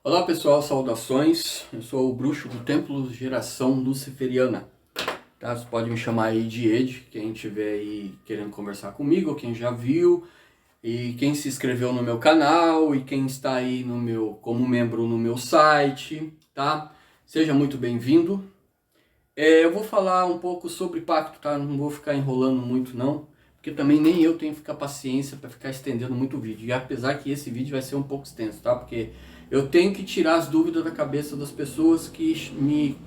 Olá pessoal, saudações. Eu sou o bruxo do Templo Geração Luciferiana. Tá? Você pode me chamar aí de Ed, quem estiver aí querendo conversar comigo, quem já viu, e quem se inscreveu no meu canal, e quem está aí como membro no meu site, tá? Seja muito bem-vindo. Eu vou falar um pouco sobre pacto, tá? Não vou ficar enrolando muito não, porque também nem eu tenho que ficar paciência para ficar estendendo muito o vídeo. E apesar que esse vídeo vai ser um pouco extenso, tá? Porque eu tenho que tirar as dúvidas da cabeça das pessoas que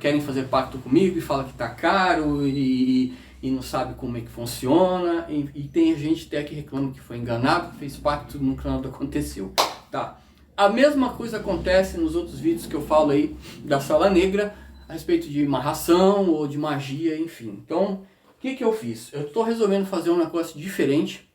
querem fazer pacto comigo e falam que tá caro e não sabe como é que funciona. E tem gente até que reclama que foi enganado, que fez pacto e nunca nada aconteceu, tá? A mesma coisa acontece nos outros vídeos que eu falo aí da Sala Negra, a respeito de amarração ou de magia, enfim. Então, o que eu fiz? Eu estou resolvendo fazer um negócio diferente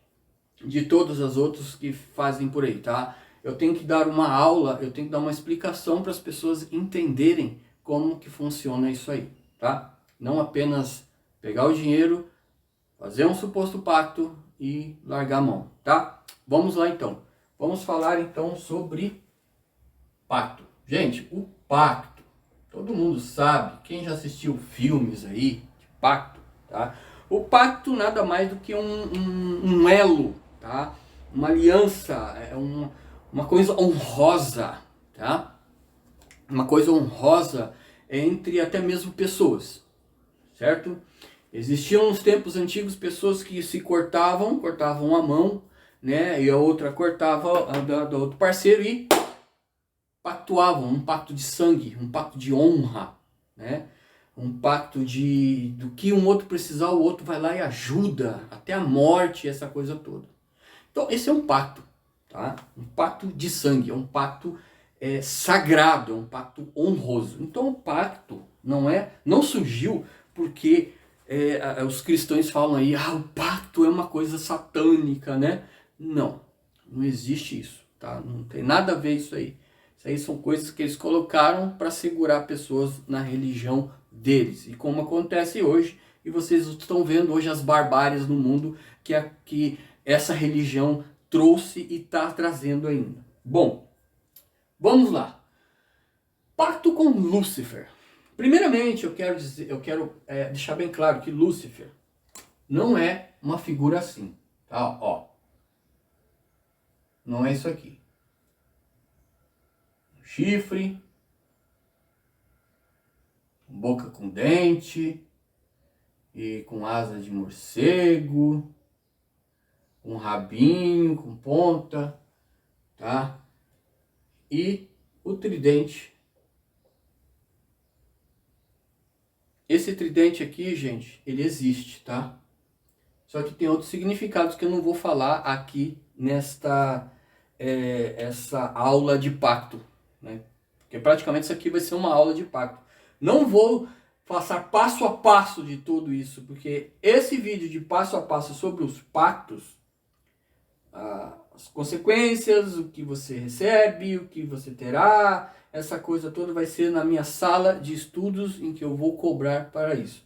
de todas as outras que fazem por aí, tá? Eu tenho que dar uma aula, eu tenho que dar uma explicação para as pessoas entenderem como que funciona isso aí, tá? Não apenas pegar o dinheiro, fazer um suposto pacto e largar a mão, tá? Vamos lá então. Vamos falar então sobre pacto. Gente, o pacto, todo mundo sabe, quem já assistiu filmes aí de pacto, tá? O pacto nada mais do que um elo, tá? Uma aliança, uma coisa honrosa, tá? Uma coisa honrosa entre até mesmo pessoas, certo? Existiam nos tempos antigos pessoas que se cortavam a mão, né? E a outra cortava a do outro parceiro e pactuavam, um pacto de sangue, um pacto de honra, né? Um pacto do que um outro precisar, o outro vai lá e ajuda, até a morte, essa coisa toda. Então esse é um pacto, tá? Um pacto de sangue, é um pacto sagrado, é um pacto honroso. Então o pacto não surgiu porque os cristãos falam aí, o pacto é uma coisa satânica, né? Não existe isso, tá? Não tem nada a ver isso aí. Isso aí são coisas que eles colocaram para segurar pessoas na religião deles. E como acontece hoje, e vocês estão vendo hoje as barbáries no mundo que essa religião trouxe e está trazendo ainda. Bom, vamos lá. Pacto com Lúcifer. Primeiramente, eu quero deixar bem claro que Lúcifer não é uma figura assim, tá? Ó, não é isso aqui. Chifre, boca com dente, e com asa de morcego, com rabinho, com ponta, tá? E o tridente. Esse tridente aqui, gente, ele existe, tá? Só que tem outros significados que eu não vou falar aqui essa aula de pacto, né? Porque praticamente isso aqui vai ser uma aula de pacto. Não vou passar passo a passo de tudo isso, porque esse vídeo de passo a passo sobre os pactos, as consequências, o que você recebe, o que você terá, essa coisa toda vai ser na minha sala de estudos em que eu vou cobrar para isso.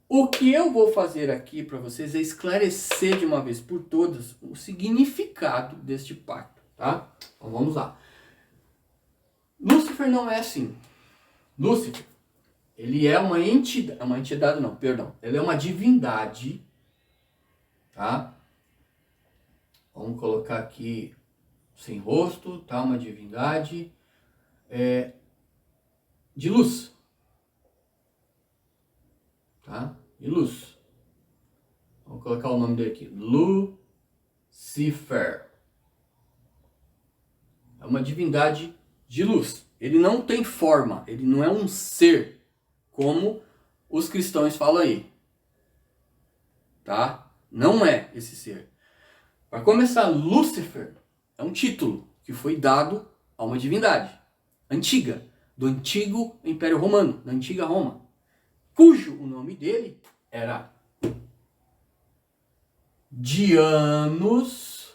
O que eu vou fazer aqui para vocês é esclarecer de uma vez por todas o significado deste pacto, tá? Então vamos lá. Lúcifer não é assim. Lúcifer, ele é uma entidade, não, perdão. Ele é uma divindade, tá? Vamos colocar aqui sem rosto, tá? Uma divindade de luz, tá? De luz. Vamos colocar o nome dele aqui, Lucifer. É uma divindade de luz. Ele não tem forma, ele não é um ser, como os cristãos falam aí, tá? Não é esse ser. Para começar, Lúcifer é um título que foi dado a uma divindade antiga, do antigo Império Romano, da antiga Roma, cujo o nome dele era Dianus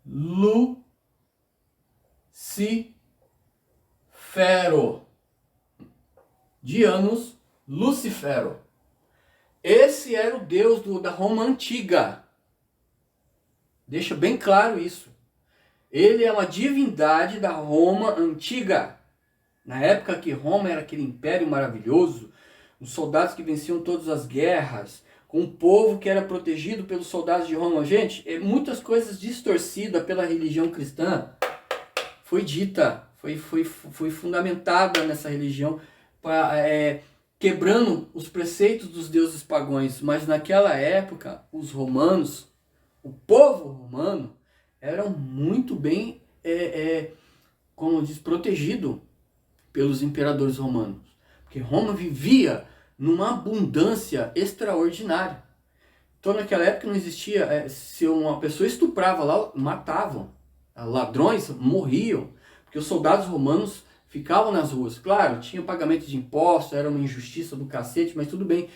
Lucifero. Dianus Lucifero. Esse era o deus da Roma antiga. Deixa bem claro isso. Ele é uma divindade da Roma antiga. Na época que Roma era aquele império maravilhoso, os soldados que venciam todas as guerras, com um povo que era protegido pelos soldados de Roma. Gente, muitas coisas distorcidas pela religião cristã foi dita, foi fundamentada nessa religião, quebrando os preceitos dos deuses pagãos. Mas naquela época, os romanos, o povo romano, eram muito bem, como diz, protegido pelos imperadores romanos. Porque Roma vivia numa abundância extraordinária. Então naquela época não existia, se uma pessoa estuprava lá, matavam. Ladrões morriam, porque os soldados romanos ficavam nas ruas. Claro, tinha pagamento de impostos, era uma injustiça do cacete, mas tudo bem.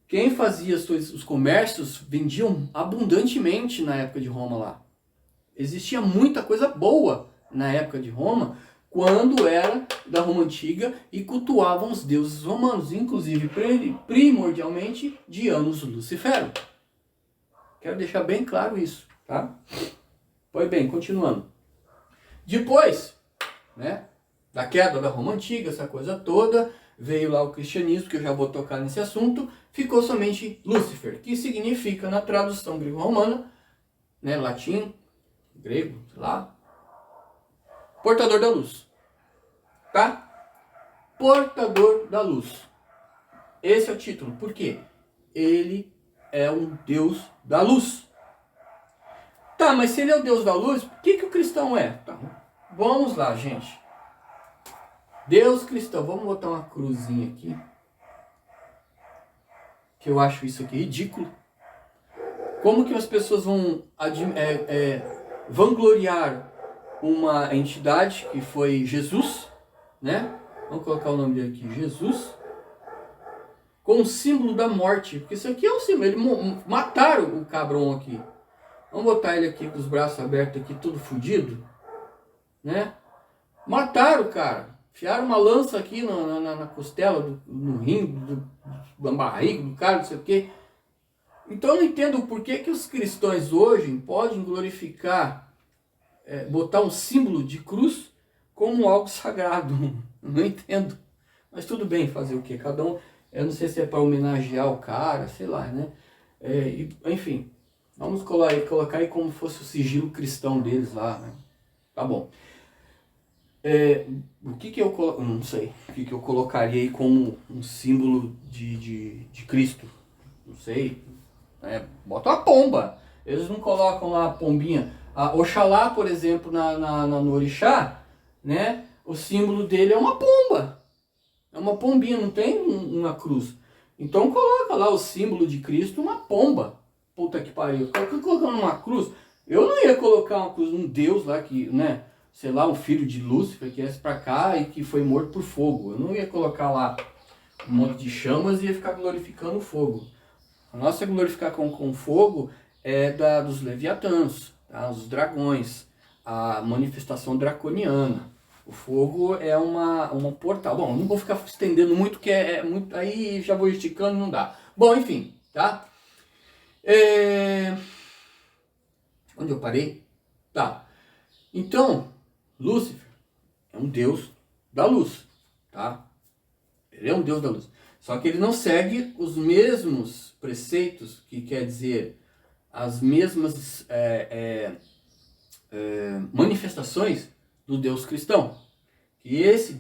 Quem fazia os comércios vendiam abundantemente na época de Roma lá. Existia muita coisa boa na época de Roma, quando era da Roma Antiga e cultuavam os deuses romanos, inclusive primordialmente Dianos Lucifero. Quero deixar bem claro isso, tá? Pois bem, continuando. Depois, né, da queda da Roma Antiga, essa coisa toda, veio lá o cristianismo, que eu já vou tocar nesse assunto, ficou somente Lúcifer, que significa, na tradução grego-romana, né, latim, grego, sei lá, portador da luz, tá? Portador da luz. Esse é o título. Por quê? Ele é um Deus da luz. Tá, mas se ele é o Deus da luz, o que o cristão é? Tá, vamos lá, gente. Deus cristão. Vamos botar uma cruzinha aqui. Que eu acho isso aqui ridículo. Como que as pessoas vão vangloriar uma entidade que foi Jesus, né? Vamos colocar o nome dele aqui, Jesus, com o símbolo da morte, porque isso aqui é um símbolo, eles mataram o cabrão aqui. Vamos botar ele aqui com os braços abertos aqui, tudo fodido, né? Mataram o cara, enfiaram uma lança aqui na costela, no rim, da barriga do cara, não sei o quê. Então eu não entendo por que os cristãos hoje podem glorificar, botar um símbolo de cruz como algo sagrado. Não entendo. Mas tudo bem, fazer o quê? Cada um, eu não sei se é para homenagear o cara, sei lá, né? Enfim, vamos colocar aí como fosse o sigilo cristão deles lá, né? Tá bom. O que eu não sei. O que eu colocaria aí como um símbolo de Cristo? Não sei. Bota uma pomba. Eles não colocam lá a pombinha. A Oxalá, por exemplo, no orixá, né? O símbolo dele é uma pomba. É uma pombinha, não tem uma cruz. Então coloca lá o símbolo de Cristo, uma pomba. Puta que pariu. Colocando uma cruz. Eu não ia colocar uma cruz, um Deus lá que, né? Sei lá, um filho de Lúcifer que viesse pra cá e que foi morto por fogo. Eu não ia colocar lá um monte de chamas e ia ficar glorificando o fogo. A nossa glorificar com fogo é dos leviatãs, tá? Os dragões, a manifestação draconiana. O fogo é uma portal. Bom, não vou ficar estendendo muito, que é muito. Aí já vou esticando, não dá. Bom, enfim, tá? Onde eu parei? Tá. Então, Lúcifer é um deus da luz, tá? Ele é um deus da luz. Só que ele não segue os mesmos preceitos, que quer dizer as mesmas manifestações do Deus cristão. E esse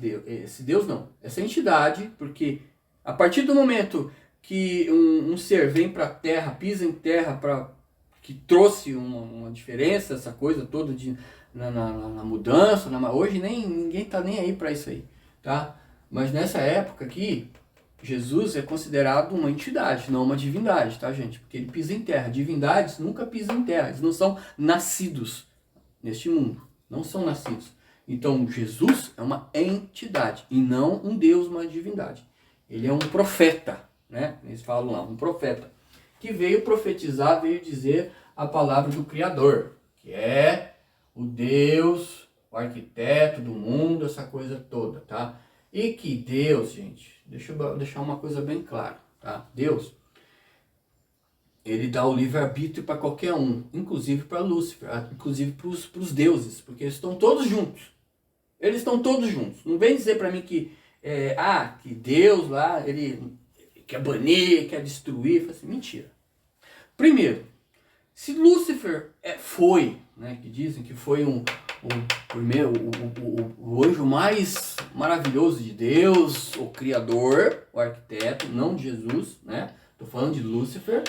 Deus não, essa entidade, porque a partir do momento que um ser vem para a terra, pisa em terra, que trouxe uma diferença, essa coisa toda na mudança, hoje ninguém tá nem aí para isso aí, tá? Mas nessa época aqui, Jesus é considerado uma entidade, não uma divindade, tá, gente? Porque ele pisa em terra. Divindades nunca pisam em terra, eles não são nascidos neste mundo, não são nascidos. Então Jesus é uma entidade e não um Deus, uma divindade. Ele é um profeta, né? Eles falam lá, um profeta, que veio profetizar, veio dizer a palavra do Criador, que é o Deus, o arquiteto do mundo, essa coisa toda, tá? E que Deus, gente, deixa eu deixar uma coisa bem clara, tá? Deus, ele dá o livre-arbítrio para qualquer um, inclusive para Lúcifer, inclusive para os deuses, porque eles estão todos juntos. Eles estão todos juntos. Não vem dizer para mim que, que Deus lá, ele quer banir, quer destruir. Assim, mentira. Primeiro, se Lúcifer foi, né, que dizem que foi primeiro, o anjo mais maravilhoso de Deus, o criador, o arquiteto, não de Jesus, né? Estou falando de Lúcifer,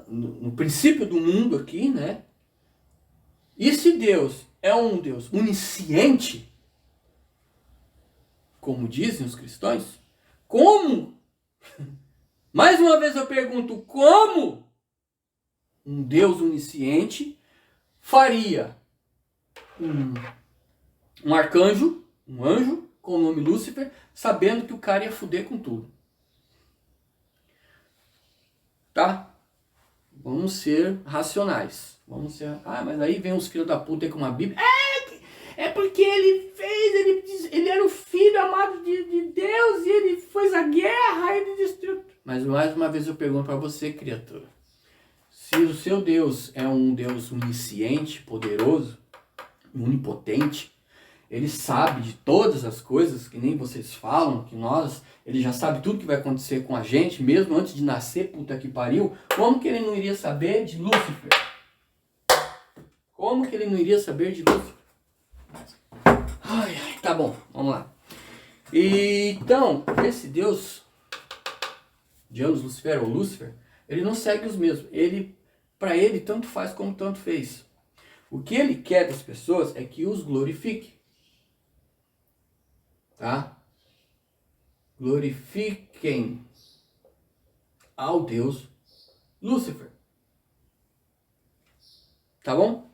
no princípio do mundo aqui, né? E se Deus é um Deus onisciente, como dizem os cristãos, como? Mais uma vez eu pergunto, como um Deus onisciente faria um arcanjo, um anjo, com o nome Lúcifer, sabendo que o cara ia fuder com tudo? Tá? Vamos ser racionais. Vamos ser... mas aí vem uns filhos da puta aí com uma Bíblia. É porque ele ele era o filho amado de Deus e ele fez a guerra, ele destruiu. Mas mais uma vez eu pergunto para você, criatura. Se o seu Deus é um Deus onisciente, poderoso, onipotente, ele sabe de todas as coisas, que nem vocês falam, que ele já sabe tudo que vai acontecer com a gente, mesmo antes de nascer, puta que pariu, como que ele não iria saber de Lúcifer? Como que ele não iria saber de Lúcifer? Tá bom, vamos lá. Então, esse Deus, Janus, Lucifer ou Lúcifer, ele não segue os mesmos. Para ele, tanto faz como tanto fez. O que ele quer das pessoas é que os glorifique. Tá? Glorifiquem ao Deus Lúcifer. Tá bom?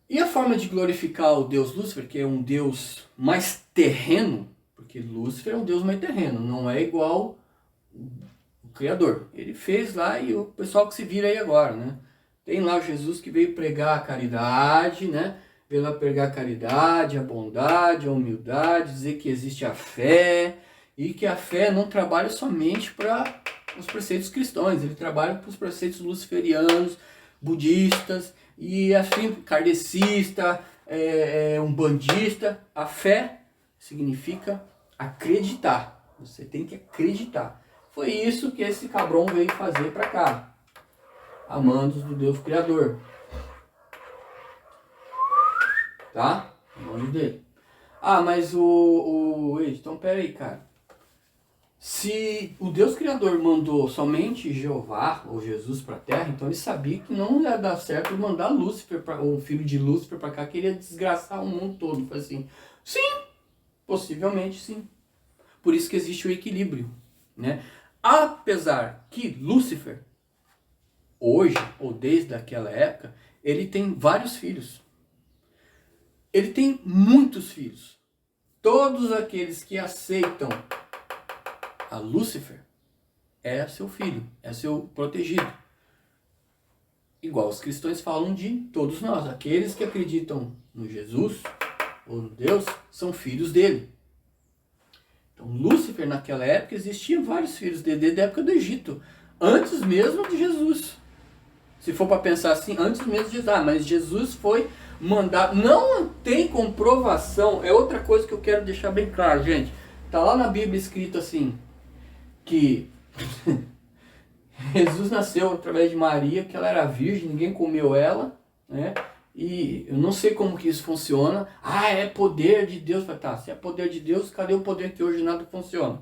E a forma de glorificar o Deus Lúcifer, que é um Deus mais terreno, porque Lúcifer é um Deus mais terreno, não é igual o Criador. Ele fez lá e o pessoal que se vira aí agora, né? Tem lá Jesus que veio pregar a caridade, né? Veio lá pregar a caridade, a bondade, a humildade, dizer que existe a fé e que a fé não trabalha somente para os preceitos cristãos, ele trabalha para os preceitos luciferianos, budistas e assim, kardecista, umbandista. A fé significa acreditar, você tem que acreditar. Foi isso que esse cabrão veio fazer para cá, amandos do Deus Criador. Tá? Amandos dele. Mas então pera aí, cara. Se o Deus Criador mandou somente Jeová ou Jesus para a Terra, então ele sabia que não ia dar certo mandar Lúcifer, o filho de Lúcifer para cá, que ele ia desgraçar o mundo todo. Foi assim, sim, possivelmente sim. Por isso que existe o equilíbrio, né? Apesar que Lúcifer, hoje, ou desde aquela época, ele tem vários filhos. Ele tem muitos filhos. Todos aqueles que aceitam a Lúcifer é seu filho, é seu protegido. Igual os cristãos falam de todos nós. Aqueles que acreditam no Jesus ou no Deus são filhos dele. Então Lúcifer naquela época existiam vários filhos dele, desde a época do Egito. Antes mesmo de Jesus. Se for para pensar assim, antes mesmo de Jesus. Mas Jesus foi mandado. Não tem comprovação. É outra coisa que eu quero deixar bem claro, gente. Tá lá na Bíblia escrito assim, que Jesus nasceu através de Maria, que ela era virgem, ninguém comeu ela, né? E eu não sei como que isso funciona. É poder de Deus. Tá, se é poder de Deus, cadê o poder que hoje nada funciona?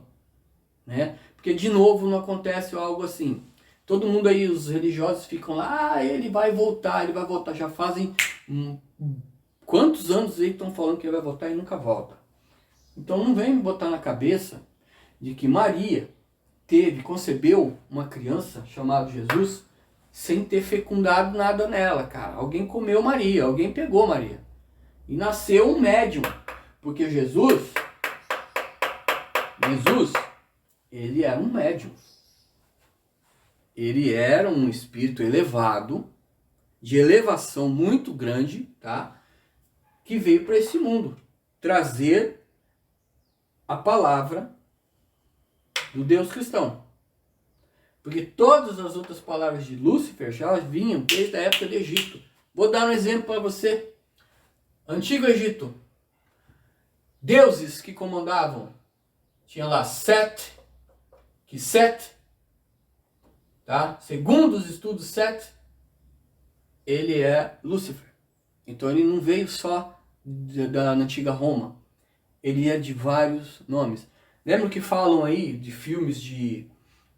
Né? Porque de novo não acontece algo assim. Todo mundo aí, os religiosos ficam lá, ele vai voltar. Já fazem quantos anos aí estão falando que ele vai voltar e nunca volta. Então não vem me botar na cabeça de que Maria concebeu uma criança chamada Jesus sem ter fecundado nada nela, cara. Alguém comeu Maria, alguém pegou Maria. E nasceu um médium. Porque Jesus, ele era um médium. Ele era um espírito elevado, de elevação muito grande, tá? Que veio para esse mundo trazer a palavra do Deus cristão. Porque todas as outras palavras de Lúcifer já vinham desde a época do Egito. Vou dar um exemplo para você. Antigo Egito. Deuses que comandavam. Tinha lá Set, que Set, tá? Segundo os estudos, Set, ele é Lúcifer. Então ele não veio só da antiga Roma. Ele é de vários nomes. Lembra que falam aí de filmes de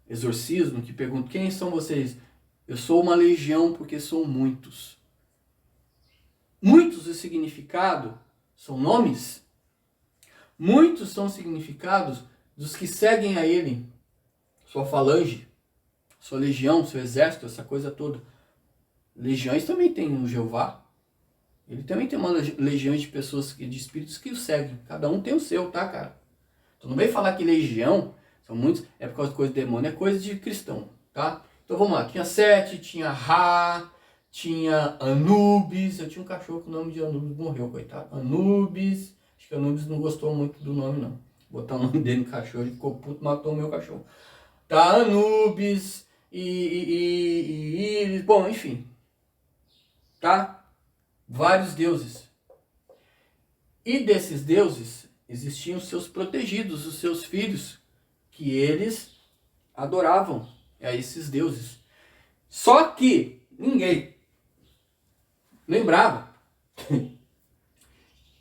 exorcismo, que perguntam, quem são vocês? Eu sou uma legião porque sou muitos. Muitos, o significado são nomes. Muitos são significados dos que seguem a ele. Sua falange, sua legião, seu exército, essa coisa toda. Legiões também tem no Jeová. Ele também tem uma legião de pessoas, de espíritos que o seguem. Cada um tem o seu, tá, cara? Tu não vem falar que legião, são muitos, é por causa de coisa de demônio, é coisa de cristão, tá? Então vamos lá, tinha Sete, tinha Ra, tinha Anubis, eu tinha um cachorro com o nome de Anubis, morreu, coitado. Anubis, acho que Anubis não gostou muito do nome, não. Botar o nome dele no cachorro, ele ficou puto, matou o meu cachorro. Tá, Anubis, bom, enfim, tá? Vários deuses. E desses deuses existiam seus protegidos, os seus filhos, que eles adoravam a esses deuses. Só que ninguém lembrava.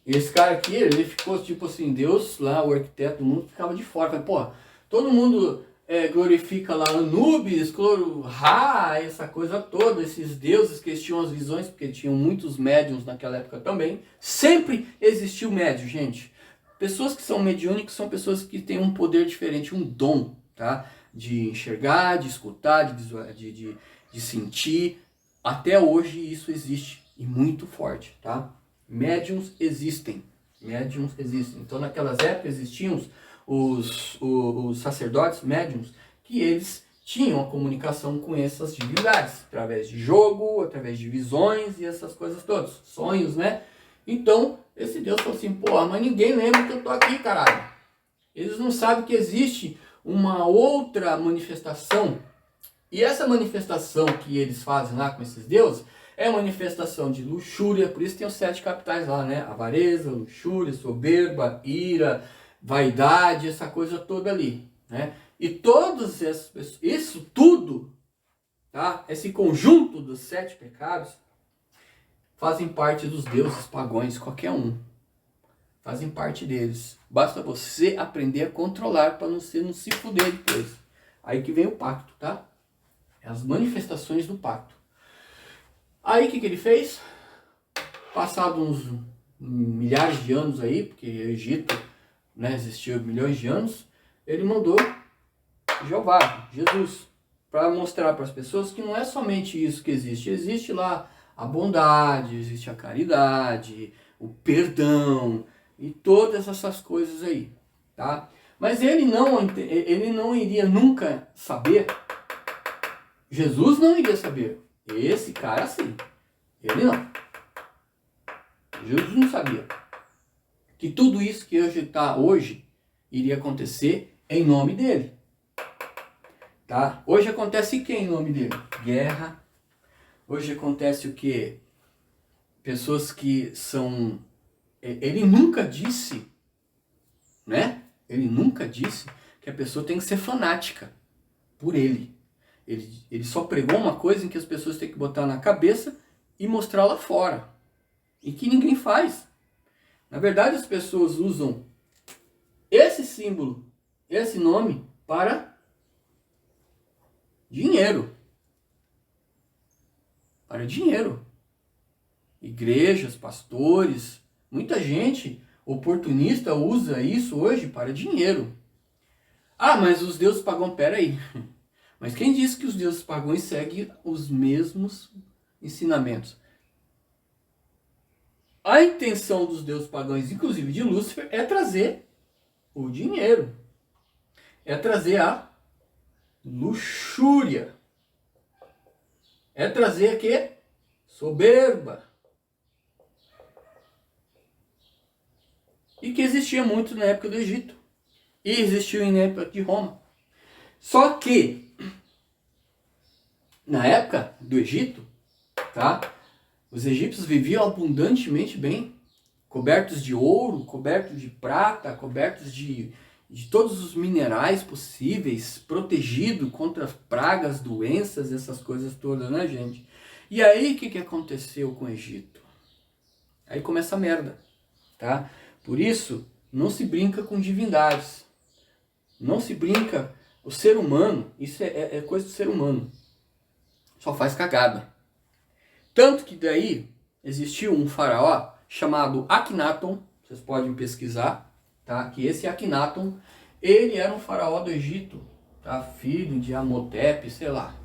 Esse cara aqui, ele ficou tipo assim, Deus lá, o arquiteto do mundo, ficava de fora. Falei, pô, todo mundo glorifica lá Anubis, Ra, essa coisa toda, esses deuses que eles tinham as visões, porque tinham muitos médiums naquela época também. Sempre existiu médium, gente. Pessoas que são mediúnicas são pessoas que têm um poder diferente, um dom, tá? De enxergar, de escutar, de sentir. Até hoje isso existe, e muito forte, tá? Médiums existem. Médiums existem. Então naquelas épocas existiam os sacerdotes médiums, que eles tinham a comunicação com essas divindades, através de jogo, através de visões e essas coisas todas, sonhos, né? Então, esse Deus falou assim, pô, mas ninguém lembra que eu tô aqui, caralho. Eles não sabem que existe uma outra manifestação, e essa manifestação que eles fazem lá com esses deuses, é manifestação de luxúria, por isso tem os 7 capitais lá, né? Avareza, luxúria, soberba, ira, vaidade, essa coisa toda ali, né? E todos esses, isso tudo, tá? Esse conjunto dos 7 pecados fazem parte dos deuses pagãos, qualquer um. Fazem parte deles. Basta você aprender a controlar para não se fuder depois. Aí que vem o pacto, tá? É as manifestações do pacto. Aí o que ele fez? Passado uns milhares de anos aí, porque o Egito, né, existiu milhões de anos, ele mandou Jeová, Jesus, para mostrar para as pessoas que não é somente isso que existe. Existe lá a bondade, existe a caridade, o perdão e todas essas coisas aí, tá? Mas ele não iria nunca saber, Jesus não iria saber, esse cara sim, ele não. Jesus não sabia que tudo isso que hoje está hoje iria acontecer em nome dele. Tá? Hoje acontece o que em nome dele? Guerra. Hoje acontece o que? Pessoas que são... Ele nunca disse, né? Ele nunca disse que a pessoa tem que ser fanática por ele. Ele só pregou uma coisa em que as pessoas têm que botar na cabeça e mostrar lá fora. E que ninguém faz. Na verdade, as pessoas usam esse símbolo, esse nome, para dinheiro. Para dinheiro. Igrejas, pastores, muita gente oportunista usa isso hoje para dinheiro. Ah, mas os deuses pagãos, peraí. Mas quem disse que os deuses pagãos seguem os mesmos ensinamentos? A intenção dos deuses pagãos, inclusive de Lúcifer, é trazer o dinheiro. É trazer a luxúria. É trazer o quê? Soberba. E que existia muito na época do Egito. E existiu na época de Roma. Só que Na época do Egito, tá? Os egípcios viviam abundantemente bem, cobertos de ouro, cobertos de prata, cobertos de todos os minerais possíveis, protegido contra pragas, doenças, essas coisas todas, né, gente? E aí, o que aconteceu com o Egito? Aí começa a merda, tá? Por isso, não se brinca com divindades. Não se brinca. O ser humano, isso é coisa do ser humano. Só faz cagada. Tanto que daí existiu um faraó chamado Akhenaton, vocês podem pesquisar, tá? Que esse Akhenaton, ele era um faraó do Egito, tá? Filho de Amotep, sei lá.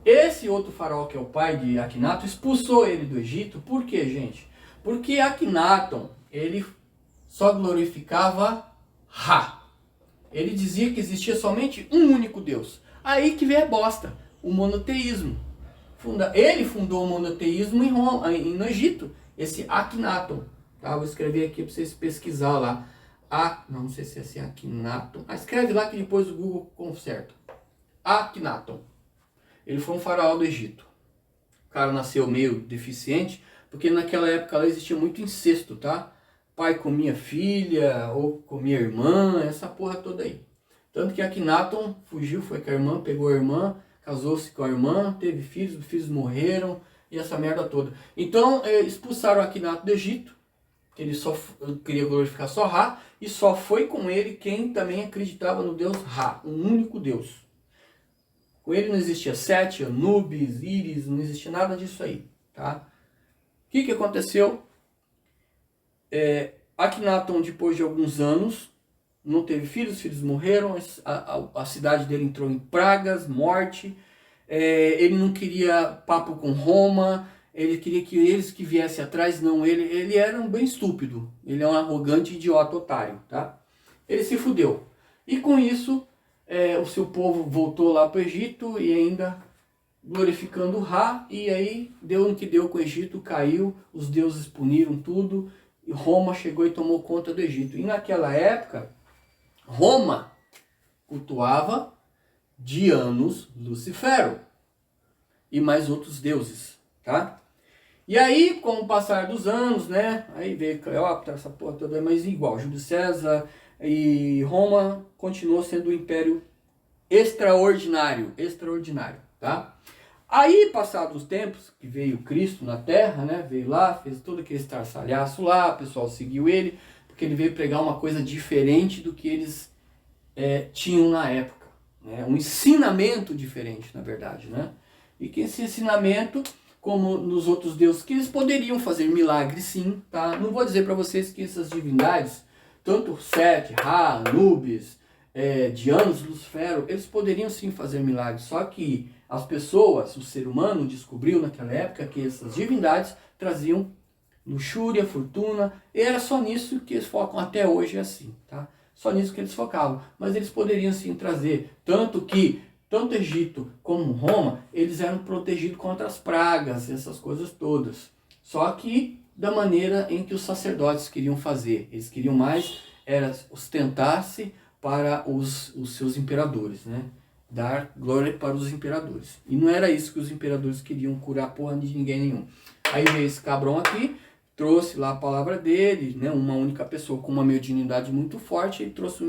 Esse outro faraó, que é o pai de Akhenaton, expulsou ele do Egito. Por quê, gente? Porque Akhenaton, ele só glorificava Ra. Ele dizia que existia somente um único Deus. Aí que vem a bosta, o monoteísmo. Ele fundou o monoteísmo no Egito, esse Akhenaton. Tá? Vou escrever aqui para vocês pesquisar lá. Não sei se é assim, Akhenaton. Escreve lá que depois o Google conserta. Akhenaton. Ele foi um faraó do Egito. O cara nasceu meio deficiente, porque naquela época lá existia muito incesto, tá? Pai comia filha, ou comia irmã, essa porra toda aí. Tanto que Akhenaton fugiu, foi com a irmã, pegou a irmã, casou-se com a irmã, teve filhos, os filhos morreram, e essa merda toda. Então, expulsaram Akhenaton do Egito, que ele só queria glorificar só Ra, e só foi com ele quem também acreditava no Deus Ra, um único Deus. Com ele não existia Sete, Anubis, Íris, não existia nada disso aí, tá? O que aconteceu? Akhenaton, depois de alguns anos, não teve filhos, os filhos morreram, a cidade dele entrou em pragas, morte, ele não queria papo com Roma, ele queria que eles que viessem atrás, não, ele era um bem estúpido, ele é um arrogante, idiota, otário, tá? Ele se fudeu. E com isso, o seu povo voltou lá para o Egito e ainda glorificando Ra, e aí deu no que deu com o Egito, caiu, os deuses puniram tudo, e Roma chegou e tomou conta do Egito. E naquela época, Roma cultuava Dianos Lucifero e mais outros deuses, tá? E aí, com o passar dos anos, né, aí veio Cleópatra, essa porra toda, mas igual, Júlio César, e Roma continuou sendo um império extraordinário, tá? Aí, passados os tempos, que veio Cristo na Terra, né, veio lá, fez todo aquele estardalhaço lá, o pessoal seguiu ele, porque ele veio pregar uma coisa diferente do que eles tinham na época, né? Um ensinamento diferente, na verdade, né? E que esse ensinamento, como nos outros deuses, que eles poderiam fazer milagres sim, tá? Não vou dizer para vocês que essas divindades, tanto Sete, Ra, Anubis, Dianos, Lucifero, eles poderiam sim fazer milagres, só que as pessoas, o ser humano descobriu naquela época que essas divindades traziam luxúria, fortuna, e era só nisso que eles focam até hoje assim, tá? Só nisso que eles focavam, mas eles poderiam sim trazer, tanto que tanto Egito como Roma, eles eram protegidos contra as pragas, essas coisas todas. Só que da maneira em que os sacerdotes queriam fazer, eles queriam mais era ostentar-se para os seus imperadores, né? Dar glória para os imperadores. E não era isso que os imperadores queriam, curar porra de ninguém nenhum. Aí veio esse cabrão aqui, trouxe lá a palavra dele, né? Uma única pessoa com uma mediunidade muito forte, e trouxe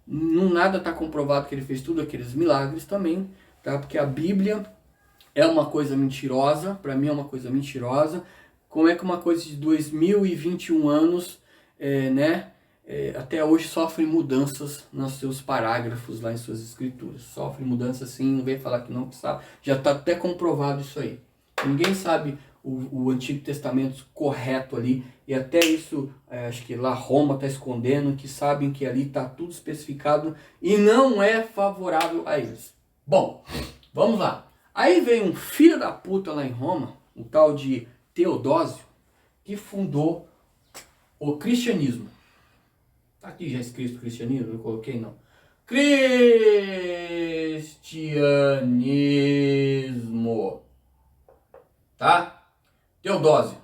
nada está comprovado que ele fez tudo aqueles milagres também, tá? Porque a Bíblia é uma coisa mentirosa, para mim é uma coisa mentirosa. Como é que uma coisa de 2021 anos, né? Até hoje sofre mudanças nos seus parágrafos lá em suas escrituras. Sofre mudanças sim, não vem falar que não que sabe. Já está até comprovado isso aí. Ninguém sabe o Antigo Testamento correto ali. E até isso, acho que lá Roma está escondendo, que sabem que ali está tudo especificado e não é favorável a eles. Bom, vamos lá. Aí veio um filho da puta lá em Roma, um tal de Teodósio, que fundou o cristianismo. Aqui já escrito cristianismo, eu coloquei não. Cristianismo. Tá? Teodósio.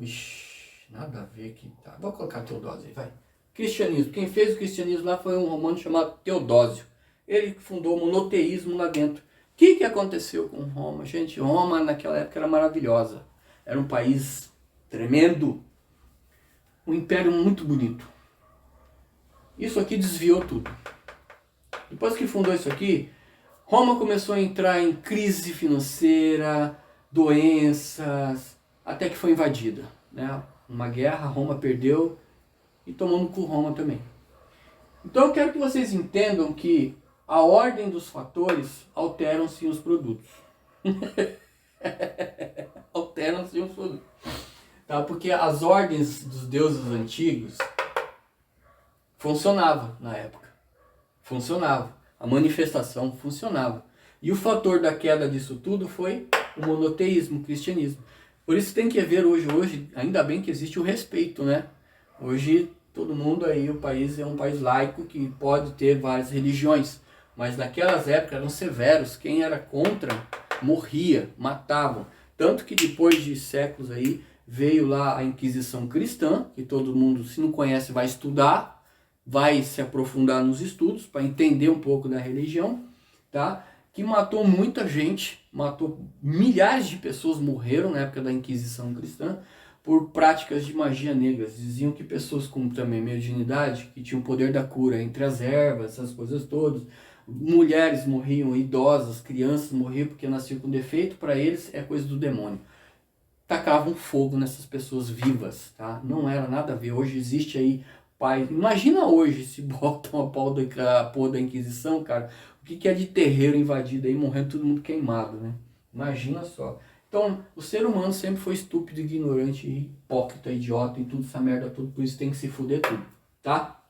Ixi, nada a ver aqui. Tá. Vou colocar Teodósio aí, vai. Cristianismo. Quem fez o cristianismo lá foi um romano chamado Teodósio. Ele fundou o monoteísmo lá dentro. O que aconteceu com Roma? Gente, Roma naquela época era maravilhosa. Era um país tremendo. Um império muito bonito. Isso aqui desviou tudo. Depois que fundou isso aqui, Roma começou a entrar em crise financeira, doenças, até que foi invadida, né? Uma guerra, Roma perdeu e tomou no cu Roma também. Então eu quero que vocês entendam que a ordem dos fatores alteram-se os produtos. Alteram-se os produtos. Tá? Porque as ordens dos deuses antigos funcionavam na época. Funcionava. A manifestação funcionava. E o fator da queda disso tudo foi o monoteísmo, o cristianismo. Por isso tem que haver hoje, ainda bem que existe o respeito, né? Hoje todo mundo aí, o país é um país laico que pode ter várias religiões. Mas naquelas épocas eram severos. Quem era contra morria, matavam. Tanto que depois de séculos aí veio lá a Inquisição Cristã, que todo mundo, se não conhece, vai estudar, vai se aprofundar nos estudos para entender um pouco da religião, tá? Que matou muita gente, matou milhares de pessoas, morreram na época da Inquisição Cristã por práticas de magia negra. Diziam que pessoas com também mediunidade, que tinham o poder da cura entre as ervas, essas coisas todas, mulheres morriam, idosas, crianças morriam porque nasciam com defeito, para eles é coisa do demônio. Tacavam fogo nessas pessoas vivas, tá? Não era nada a ver. Hoje existe aí pai. Imagina hoje se botam a porra da Inquisição, cara. O que é de terreiro invadido aí, morrendo todo mundo queimado, né? Imagina só. Então, o ser humano sempre foi estúpido, ignorante, hipócrita, idiota e tudo essa merda tudo, por isso tem que se fuder tudo, tá?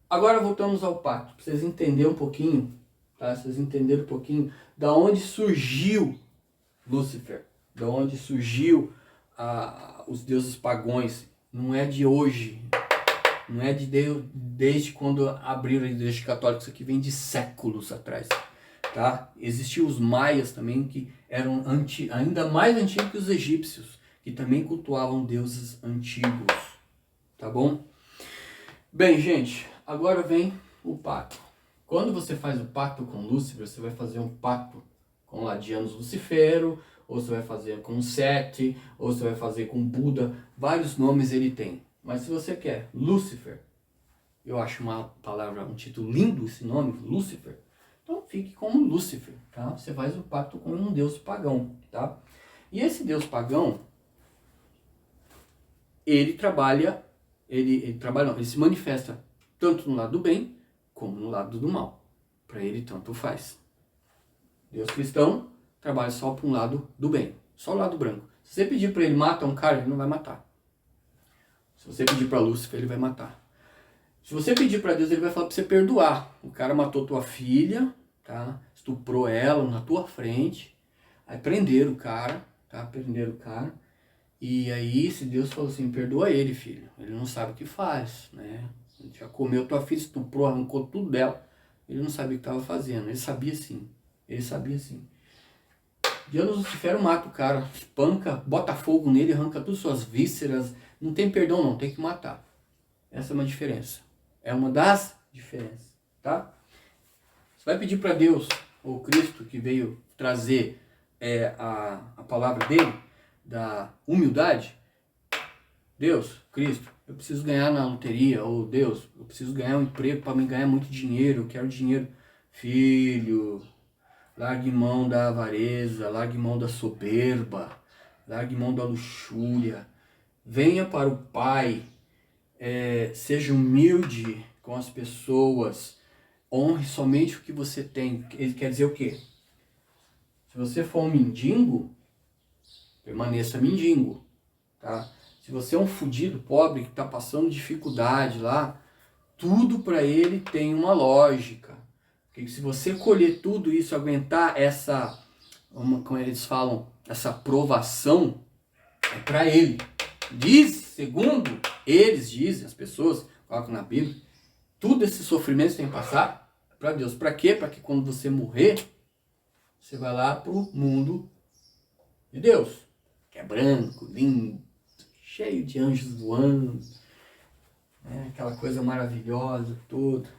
Agora voltamos ao pacto, pra vocês entenderem um pouquinho, tá? Vocês entenderem um pouquinho da onde surgiu Lúcifer, da onde surgiu os deuses pagões. Não é de hoje, não é desde quando abriram a igreja católica, isso aqui vem de séculos atrás, tá? Existiam os maias também, que eram ainda mais antigos que os egípcios, que também cultuavam deuses antigos, tá bom? Bem, gente, agora vem o pacto. Quando você faz o pacto com Lúcifer, você vai fazer um pacto com Ladianos Lucifero, ou você vai fazer com Sete, ou você vai fazer com Buda, vários nomes ele tem. Mas se você quer Lúcifer, eu acho uma palavra, um título lindo esse nome, Lúcifer, então fique como Lúcifer, tá? Você faz o pacto com um deus pagão, tá? E esse deus pagão, ele se manifesta tanto no lado do bem, como no lado do mal. Para ele tanto faz. Deus cristão trabalha só para um lado do bem, só o lado branco. Se você pedir para ele matar um cara, ele não vai matar. Se você pedir para Lúcifer, ele vai matar. Se você pedir para Deus, ele vai falar para você perdoar. O cara matou tua filha, tá? Estuprou ela na tua frente. Aí prenderam o cara, tá? Prenderam o cara. E aí, se Deus falou assim, perdoa ele, filho. Ele não sabe o que faz, né? Ele já comeu tua filha, estuprou, arrancou tudo dela. Ele não sabia o que estava fazendo. Ele sabia sim. Ele sabia sim. Deus Lucifero mata o cara, espanca, bota fogo nele, arranca todas suas vísceras. Não tem perdão não, tem que matar. Essa é uma diferença. É uma das diferenças, tá? Você vai pedir para Deus, ou Cristo que veio trazer a palavra dele, da humildade. Deus, Cristo, eu preciso ganhar na loteria. Ou Deus, eu preciso ganhar um emprego para me ganhar muito dinheiro. Eu quero dinheiro. Filho, largue mão da avareza, largue mão da soberba, largue mão da luxúria. Venha para o Pai, seja humilde com as pessoas, honre somente o que você tem. Ele quer dizer o quê? Se você for um mendigo, permaneça mendigo, tá? Se você é um fudido, pobre, que está passando dificuldade lá, tudo para ele tem uma lógica. Porque se você colher tudo isso, aguentar essa, como eles falam, essa provação, é para ele. Segundo eles dizem, as pessoas colocam na Bíblia, tudo esse sofrimento tem que passar para Deus. Para quê? Para que quando você morrer, você vai lá para o mundo de Deus, que é branco, lindo, cheio de anjos voando, Aquela coisa maravilhosa, tudo.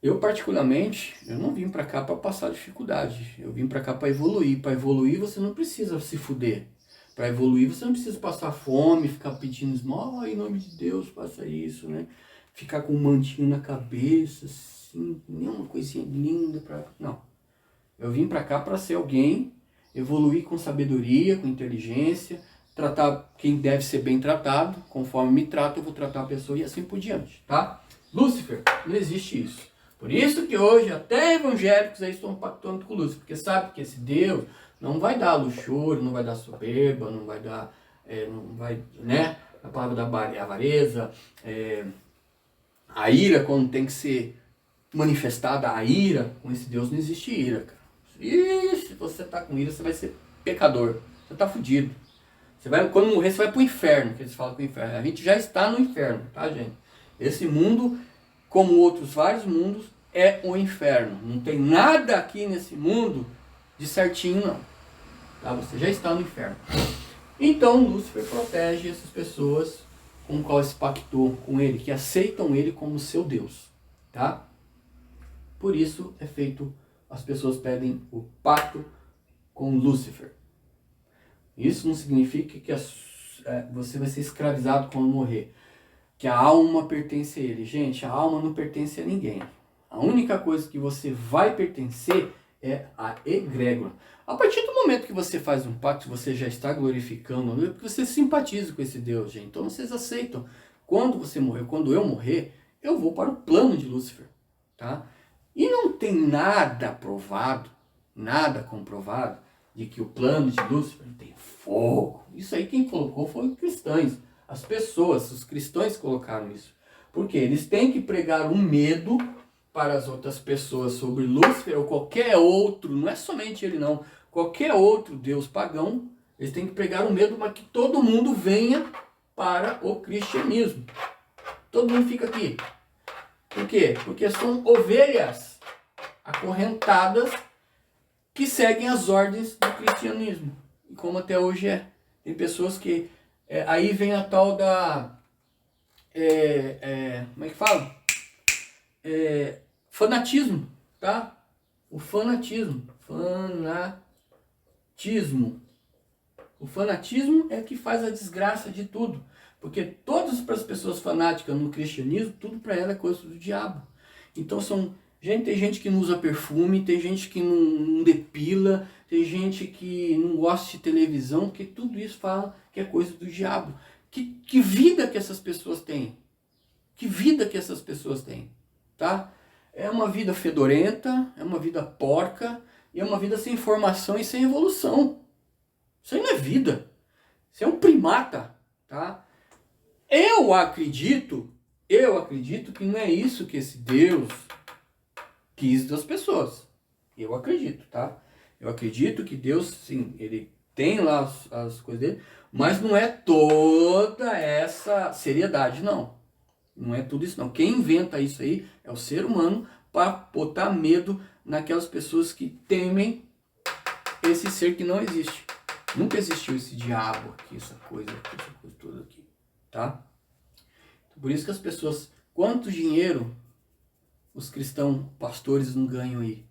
Eu, particularmente, eu não vim pra cá pra passar dificuldade. Eu vim pra cá pra evoluir. Pra evoluir, você não precisa se fuder. Pra evoluir, você não precisa passar fome, ficar pedindo esmola, em nome de Deus, faça isso, né? Ficar com um mantinho na cabeça, assim, nenhuma coisinha linda pra... Não. Eu vim pra cá pra ser alguém, evoluir com sabedoria, com inteligência, tratar quem deve ser bem tratado, conforme me trato, eu vou tratar a pessoa e assim por diante, tá? Lúcifer, não existe isso. Por isso que hoje até evangélicos aí estão pactuando com Lúcifer, porque sabe que esse Deus não vai dar luxúria, não vai dar soberba, não vai dar, não vai, né? A palavra da avareza, a ira quando tem que ser manifestada, a ira, com esse Deus não existe ira, cara. E se você tá com ira, você vai ser pecador, você tá fudido. Você vai, quando morrer, você vai pro inferno, que eles falam que o inferno. A gente já está no inferno, tá, gente? Esse mundo, como outros vários mundos, é o inferno. Não tem nada aqui nesse mundo de certinho, não. Tá? Você já está no inferno. Então, Lúcifer protege essas pessoas com qual se pactou com ele, que aceitam ele como seu Deus, tá? Por isso é feito, as pessoas pedem o pacto com Lúcifer. Isso não significa que você vai ser escravizado quando morrer. Que a alma pertence a ele. Gente, a alma não pertence a ninguém. A única coisa que você vai pertencer é a egrégora. A partir do momento que você faz um pacto, você já está glorificando, porque você simpatiza com esse Deus, gente. Então vocês aceitam. Quando você morrer, quando eu morrer, eu vou para o plano de Lúcifer. Tá? E não tem nada provado, nada comprovado, de que o plano de Lúcifer tem fogo. Isso aí quem colocou foi os cristãos. As pessoas, os cristãos colocaram isso. Porque eles têm que pregar um medo para as outras pessoas sobre Lúcifer ou qualquer outro, não é somente ele não, qualquer outro deus pagão, eles têm que pregar um medo para que todo mundo venha para o cristianismo. Todo mundo fica aqui. Por quê? Porque são ovelhas acorrentadas que seguem as ordens do cristianismo. E como até hoje é. Tem pessoas que... aí vem a tal da... como é que fala? Fanatismo, tá? O fanatismo. Fanatismo. O fanatismo é que faz a desgraça de tudo. Porque todas as pessoas fanáticas no cristianismo, tudo para ela é coisa do diabo. Então tem gente que não usa perfume, tem gente que não depila, tem gente que não gosta de televisão, porque tudo isso fala que é coisa do diabo. Que vida que essas pessoas têm? Que vida que essas pessoas têm? Tá? É uma vida fedorenta, é uma vida porca, e é uma vida sem formação e sem evolução. Isso aí não é vida. Isso é um primata, tá? Eu acredito que não é isso que esse Deus quis das pessoas. Eu acredito, tá? Eu acredito que Deus, sim, ele tem lá as coisas dele, mas não é toda essa seriedade, não. Não é tudo isso, não. Quem inventa isso aí é o ser humano para botar medo naquelas pessoas que temem esse ser que não existe. Nunca existiu esse diabo aqui, essa coisa toda aqui, tá? Por isso que as pessoas, quanto dinheiro os cristãos, pastores não ganham aí?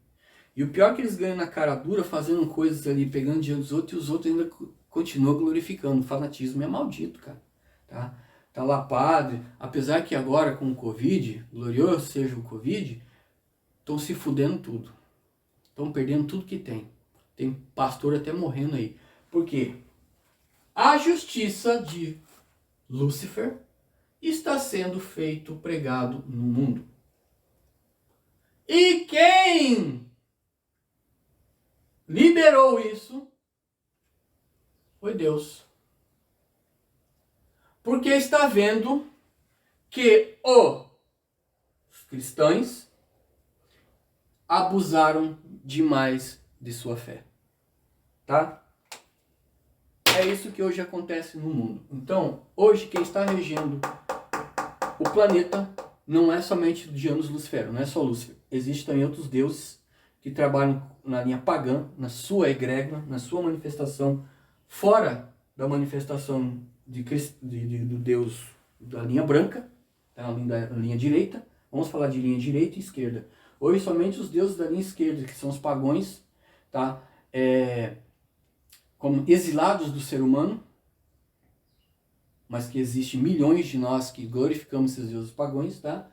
E o pior é que eles ganham na cara dura, fazendo coisas ali, pegando dinheiro dos outros, e os outros ainda continuam glorificando. O fanatismo é maldito, cara, tá? Tá lá padre, apesar que agora com o Covid, glorioso seja o Covid, estão se fudendo tudo. Estão perdendo tudo que tem. Tem pastor até morrendo aí. Por quê? A justiça de Lúcifer está sendo feito pregado no mundo. E quem liberou isso foi Deus. Porque está vendo que os cristãos abusaram demais de sua fé. Tá? É isso que hoje acontece no mundo. Então, hoje quem está regendo o planeta não é somente de anos Lucifero, não é só Lúcifer. Existem também outros deuses que trabalham na linha pagã, na sua egrégora, na sua manifestação, fora da manifestação do Deus da linha branca, tá? Da linha direita. Vamos falar de linha direita e esquerda. Hoje somente os deuses da linha esquerda, que são os pagões, tá? Como exilados do ser humano, mas que existe milhões de nós que glorificamos esses deuses pagões, tá?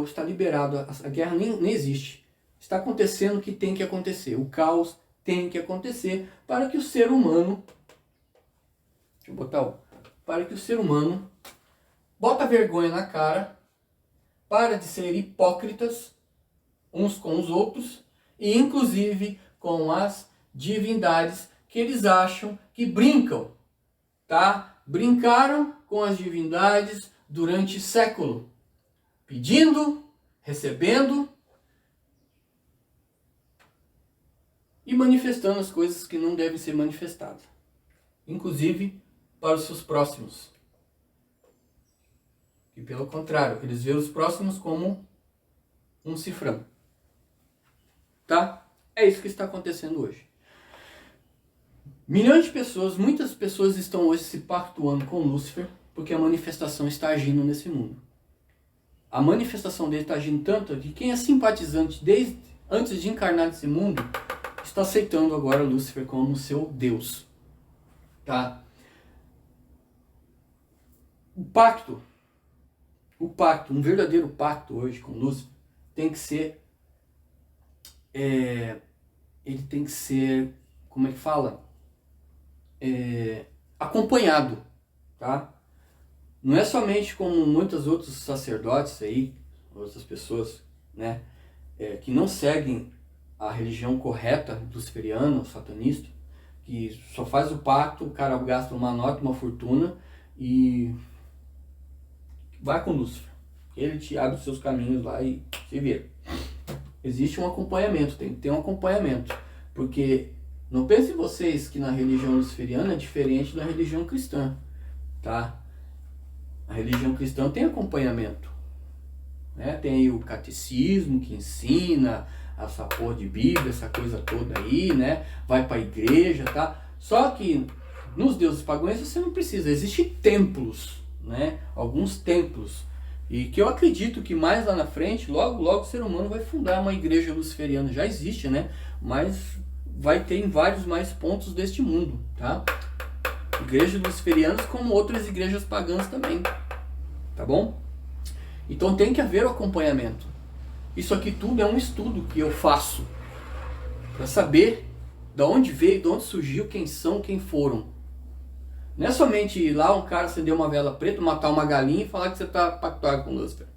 Está liberado, a guerra nem existe. Está acontecendo o que tem que acontecer. O caos tem que acontecer para que o ser humano, para que o ser humano bota vergonha na cara, para de ser hipócritas uns com os outros e inclusive com as divindades que eles acham que brincam, tá? Brincaram com as divindades durante século, pedindo, recebendo e manifestando as coisas que não devem ser manifestadas, inclusive para os seus próximos. E pelo contrário, eles veem os próximos como um cifrão. Tá? É isso que está acontecendo hoje. Milhões de pessoas, muitas pessoas estão hoje se pactuando com Lúcifer porque a manifestação está agindo nesse mundo. A manifestação dele está agindo tanto que quem é simpatizante desde antes de encarnar nesse mundo está aceitando agora Lúcifer como seu Deus. Tá? O pacto, um verdadeiro pacto hoje com Lúcifer tem que ser, ele tem que ser, como é que fala? Acompanhado, tá? Não é somente como muitos outros sacerdotes aí, outras pessoas, né, que não seguem a religião correta luciferiana, satanista, que só faz o pacto, o cara gasta uma nota, uma fortuna e vai com Lúcifer. Ele te abre os seus caminhos lá e se vira. Existe um acompanhamento, tem que ter um acompanhamento. Porque não pensem vocês que na religião luciferiana é diferente da religião cristã, tá? A religião cristã tem acompanhamento, né? Tem aí o catecismo que ensina essa porra de Bíblia, essa coisa toda aí, né? Vai pra igreja, tá? Só que nos deuses pagãos você não precisa. Existem templos, né? Alguns templos. E que eu acredito que mais lá na frente, logo o ser humano vai fundar uma igreja luciferiana. Já existe, né? Mas vai ter em vários mais pontos deste mundo, tá? Igrejas luciferianas como outras igrejas pagãs também, tá bom? Então tem que haver o acompanhamento. Isso aqui tudo é um estudo que eu faço para saber de onde veio, de onde surgiu, quem são, quem foram. Não é somente ir lá um cara acender uma vela preta, matar uma galinha e falar que você está pactuado com Lúcifer.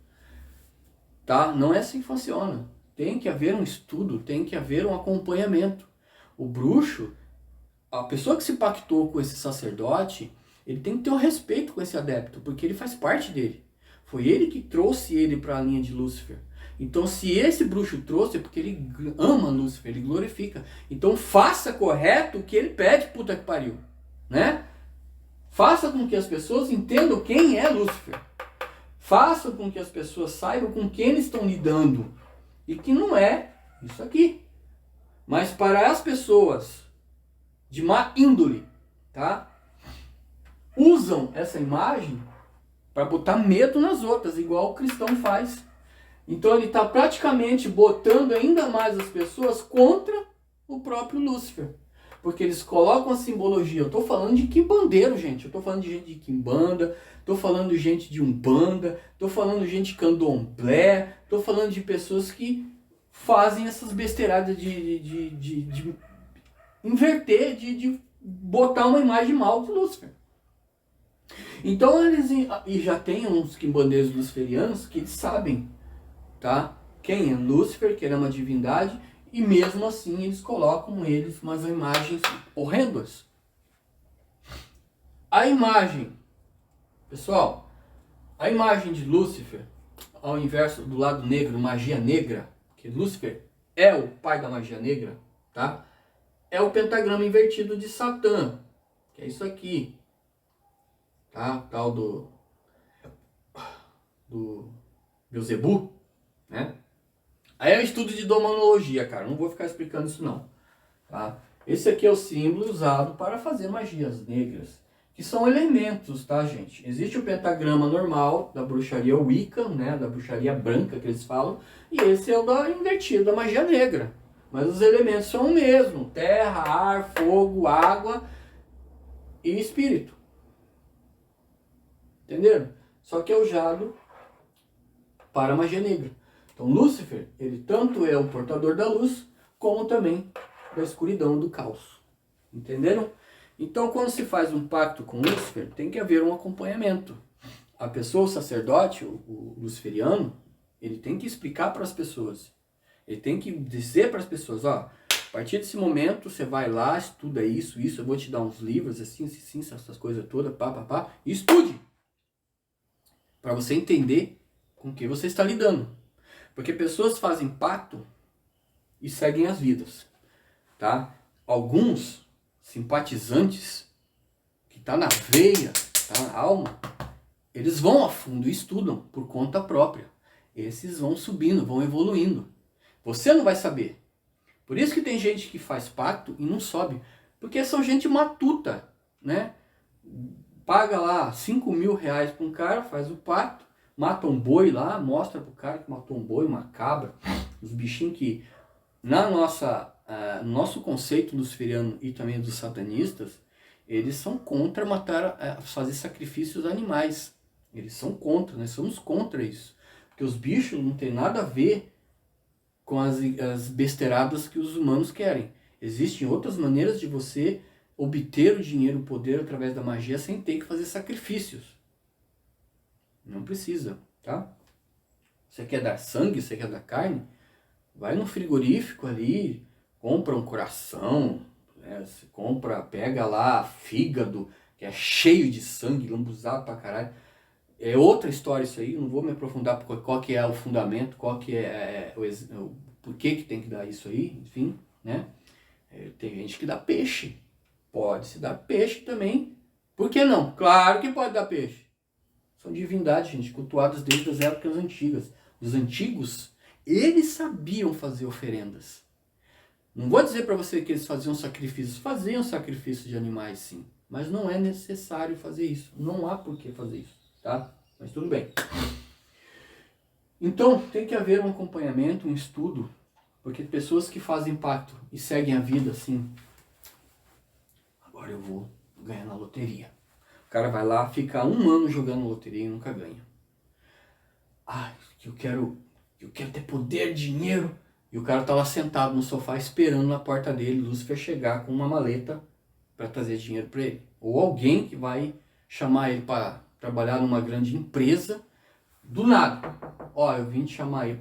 Tá? Não é assim que funciona. Tem que haver um estudo, tem que haver um acompanhamento. O bruxo, a pessoa que se pactou com esse sacerdote, ele tem que ter um respeito com esse adepto, porque ele faz parte dele. Foi ele que trouxe ele para a linha de Lúcifer. Então, se esse bruxo trouxe, é porque ele ama Lúcifer, ele glorifica. Então, faça correto o que ele pede, puta que pariu. Né? Faça com que as pessoas entendam quem é Lúcifer. Faça com que as pessoas saibam com quem eles estão lidando. E que não é isso aqui. Mas para as pessoas de má índole, tá? Usam essa imagem para botar medo nas outras, igual o cristão faz. Então ele está praticamente botando ainda mais as pessoas contra o próprio Lúcifer. Porque eles colocam a simbologia. Eu estou falando de quimbandeiro, gente. Eu estou falando de gente de quimbanda. Estou falando de gente de umbanda. Estou falando de gente de candomblé. Estou falando de pessoas que fazem essas besteiradas de inverter, de botar uma imagem mal de Lúcifer. Então eles... E já tem uns quimbandeiros luciferianos que eles sabem, tá? Quem é Lúcifer, que ele é uma divindade... E mesmo assim eles colocam eles umas imagens horrendas. A imagem, pessoal, a imagem de Lúcifer, ao inverso do lado negro, magia negra, que Lúcifer é o pai da magia negra, tá? É o pentagrama invertido de Satã, que é isso aqui, tá? Tal do Beelzebub, né? Aí é um estudo de demonologia, cara. Não vou ficar explicando isso não. Tá? Esse aqui é o símbolo usado para fazer magias negras. que são elementos, tá, gente? Existe o pentagrama normal da bruxaria Wicca, né, da bruxaria branca que eles falam, e esse é o da invertida, da magia negra. Mas os elementos são o mesmo: terra, ar, fogo, água e espírito. Entenderam? Só que é usado para a magia negra. Então Lúcifer, ele tanto é o portador da luz, como também da escuridão, do caos. Entenderam? Então quando se faz um pacto com Lúcifer, tem que haver um acompanhamento. A pessoa, o sacerdote, o luciferiano, ele tem que explicar para as pessoas. Ele tem que dizer para as pessoas, ó, a partir desse momento você vai lá, estuda isso, eu vou te dar uns livros, assim, essas coisas todas, e estude. Para você entender com que você está lidando. Porque pessoas fazem pacto e seguem as vidas, tá? Alguns simpatizantes, que tá na veia, tá na alma, eles vão a fundo e estudam por conta própria. Esses vão subindo, vão evoluindo. Você não vai saber. Por isso que tem gente que faz pacto e não sobe. Porque são gente matuta, né? Paga lá 5 mil reais para um cara, faz o pacto, mata um boi lá, mostra pro cara que matou um boi, uma cabra, os bichinhos que, no nosso conceito luciferiano e também dos satanistas, eles são contra matar, fazer sacrifícios animais. Eles são contra, nós somos contra isso. Porque os bichos não tem nada a ver com as besteiradas que os humanos querem. Existem outras maneiras de você obter o dinheiro, o poder através da magia sem ter que fazer sacrifícios. Não precisa, tá? Você quer dar sangue, você quer dar carne? Vai no frigorífico ali, compra um coração, né? Você pega lá fígado, que é cheio de sangue, lambuzado pra caralho. É outra história isso aí, não vou me aprofundar qual que é o fundamento, qual que é o porquê que tem que dar isso aí, enfim, né? Tem gente que dá peixe, pode se dar peixe também, por que não? Claro que pode dar peixe. São divindades, gente, cultuadas desde as épocas antigas. Os antigos, eles sabiam fazer oferendas. Não vou dizer para você que eles faziam sacrifícios de animais sim, mas não é necessário fazer isso, não há por que fazer isso. Tá? Mas tudo bem. Então, tem que haver um acompanhamento, um estudo, porque pessoas que fazem pacto e seguem a vida assim, agora eu vou ganhar na loteria. O cara vai lá, fica 1 ano jogando loteria e nunca ganha. Eu quero ter poder, dinheiro. E o cara tá lá sentado no sofá esperando na porta dele, Lúcifer chegar com uma maleta para trazer dinheiro para ele. Ou alguém que vai chamar ele para trabalhar numa grande empresa, do nada. Ó, eu vim te chamar aí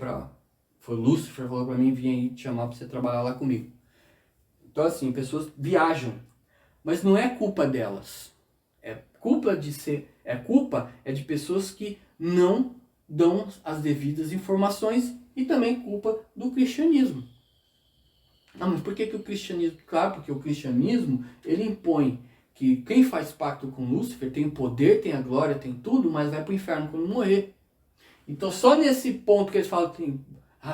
foi o Lúcifer falou pra mim, vim aí te chamar pra você trabalhar lá comigo. Então assim, pessoas viajam, mas não é culpa delas. Culpa de pessoas que não dão as devidas informações e também culpa do cristianismo. Mas por que o cristianismo? Claro, porque o cristianismo, ele impõe que quem faz pacto com Lúcifer tem o poder, tem a glória, tem tudo, mas vai para o inferno quando morrer. Então só nesse ponto que eles falam que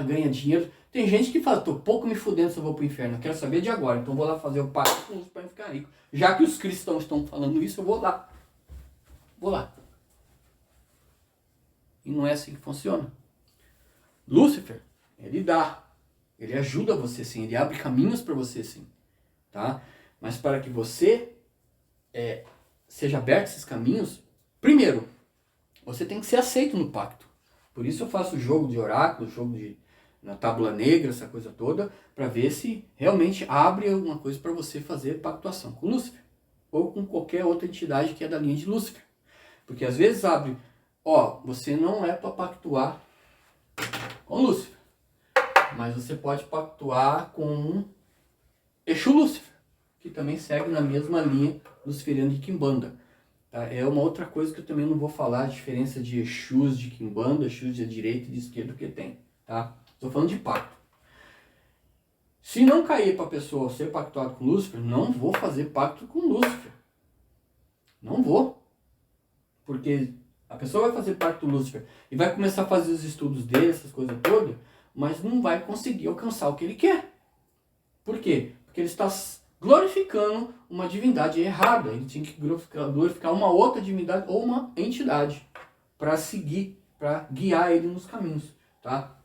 ganha dinheiro, tem gente que fala, tô pouco me fudendo se eu vou para o inferno, eu quero saber de agora, então vou lá fazer o pacto com Lúcifer para ficar rico. Já que os cristãos estão falando isso, eu vou lá. E não é assim que funciona. Lúcifer, ele ajuda você sim, ele abre caminhos para você sim, tá? Mas para que você seja aberto a esses caminhos, primeiro, você tem que ser aceito no pacto. Por isso eu faço jogo de oráculo, na tábua negra, essa coisa toda, para ver se realmente abre alguma coisa para você fazer pactuação com Lúcifer, ou com qualquer outra entidade que é da linha de Lúcifer. Porque às vezes abre, você não é para pactuar com Lúcifer, mas você pode pactuar com Exu Lúcifer, que também segue na mesma linha luciferiana de Quimbanda. Tá? É uma outra coisa que eu também não vou falar, a diferença de Exus de Quimbanda, Exus de direita e de esquerda que tem. Tá? Estou falando de pacto. Se não cair para a pessoa ser pactuado com Lúcifer, não vou fazer pacto com Lúcifer. Não vou. Porque a pessoa vai fazer pacto com Lúcifer e vai começar a fazer os estudos dele, essas coisas todas, mas não vai conseguir alcançar o que ele quer. Por quê? Porque ele está glorificando uma divindade errada. Ele tinha que glorificar uma outra divindade ou uma entidade para seguir, para guiar ele nos caminhos, tá?